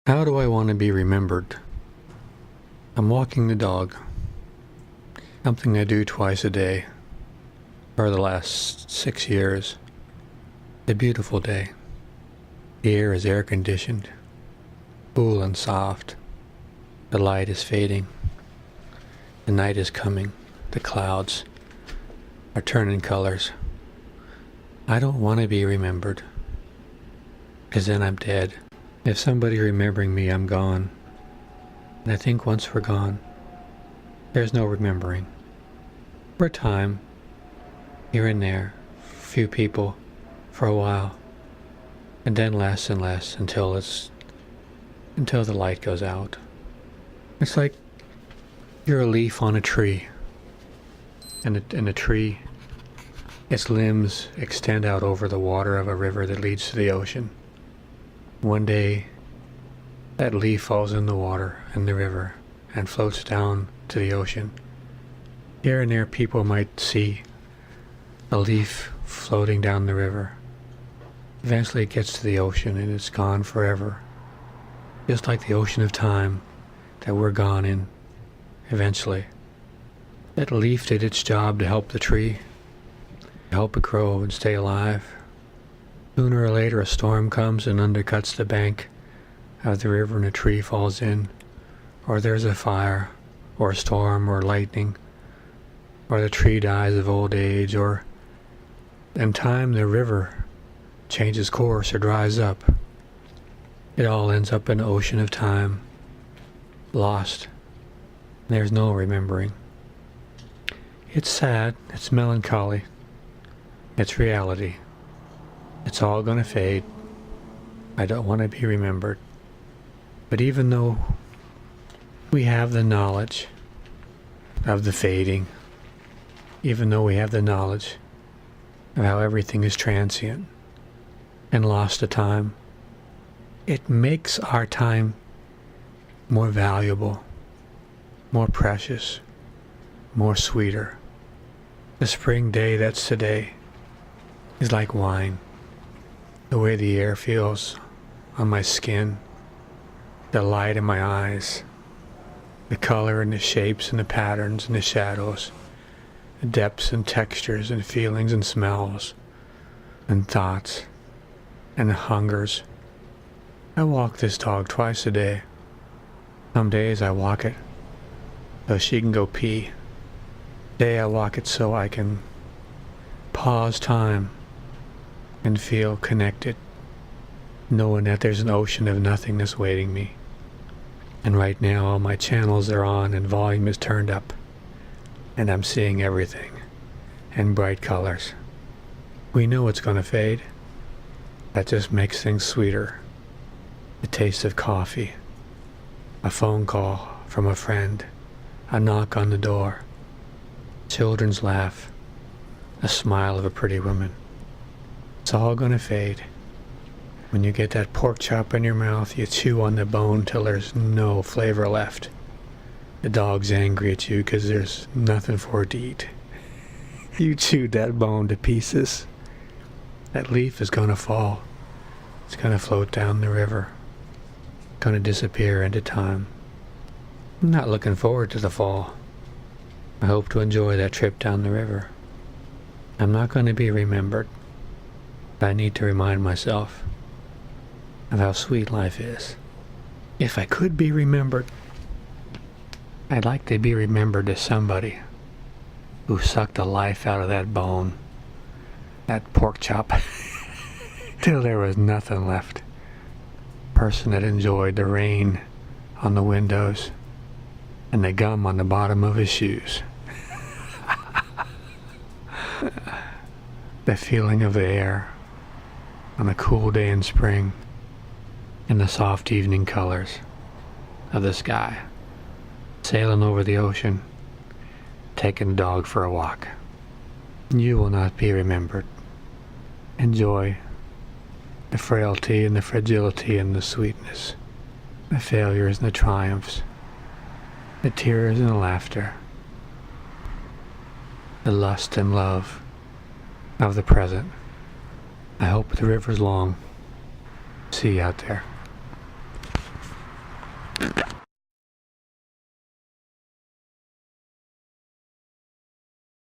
How do I want to be remembered? I'm walking the dog, something I do twice a day for the last 6 years. A beautiful day. The air is air-conditioned, cool and soft. The light is fading. The night is coming. The clouds are turning colors. I don't want to be remembered, because then I'm dead. If somebody remembering me, I'm gone. And I think once we're gone, there's no remembering. For a time, here and there, few people, for a while, and then less and less until the light goes out. It's like you're a leaf on a tree, and the tree, its limbs extend out over the water of a river that leads to the ocean. One day, that leaf falls in the water in the river and floats down to the ocean. Here and there people might see a leaf floating down the river. Eventually it gets to the ocean and it's gone forever. Just like the ocean of time that we're gone in, eventually. That leaf did its job to help the tree, to help it grow and stay alive. Sooner or later a storm comes and undercuts the bank of the river and a tree falls in, or there's a fire, or a storm, or lightning, or the tree dies of old age, or in time the river changes course or dries up. It all ends up in an ocean of time, lost. There's no remembering. It's sad, it's melancholy, it's reality. It's all gonna fade. I don't want to be remembered. But even though we have the knowledge of the fading, even though we have the knowledge of how everything is transient and lost to time, it makes our time more valuable, more precious, more sweeter. The spring day that's today is like wine. The way the air feels on my skin, the light in my eyes, the color and the shapes and the patterns and the shadows, the depths and textures and feelings and smells and thoughts and hungers. I walk this dog twice a day. Some days I walk it so she can go pee. Today I walk it so I can pause time and feel connected, knowing that there's an ocean of nothingness waiting me. And right now all my channels are on and volume is turned up, and I'm seeing everything in bright colors. We know it's gonna fade. That just makes things sweeter. The taste of coffee, a phone call from a friend, a knock on the door, children's laugh, a smile of a pretty woman. It's all gonna fade. When you get that pork chop in your mouth, you chew on the bone till there's no flavor left. The dog's angry at you because there's nothing for it to eat. You chewed that bone to pieces. That leaf is gonna fall. It's gonna float down the river. Gonna disappear into time. I'm not looking forward to the fall. I hope to enjoy that trip down the river. I'm not gonna be remembered. I need to remind myself of how sweet life is. If I could be remembered, I'd like to be remembered as somebody who sucked the life out of that bone, that pork chop, till there was nothing left. Person that enjoyed the rain on the windows and the gum on the bottom of his shoes. The feeling of the air on a cool day in spring, and the soft evening colors of the sky, sailing over the ocean, taking the dog for a walk. You will not be remembered. Enjoy the frailty and the fragility and the sweetness, the failures and the triumphs, the tears and the laughter, the lust and love of the present. I hope the river's long. See you out there.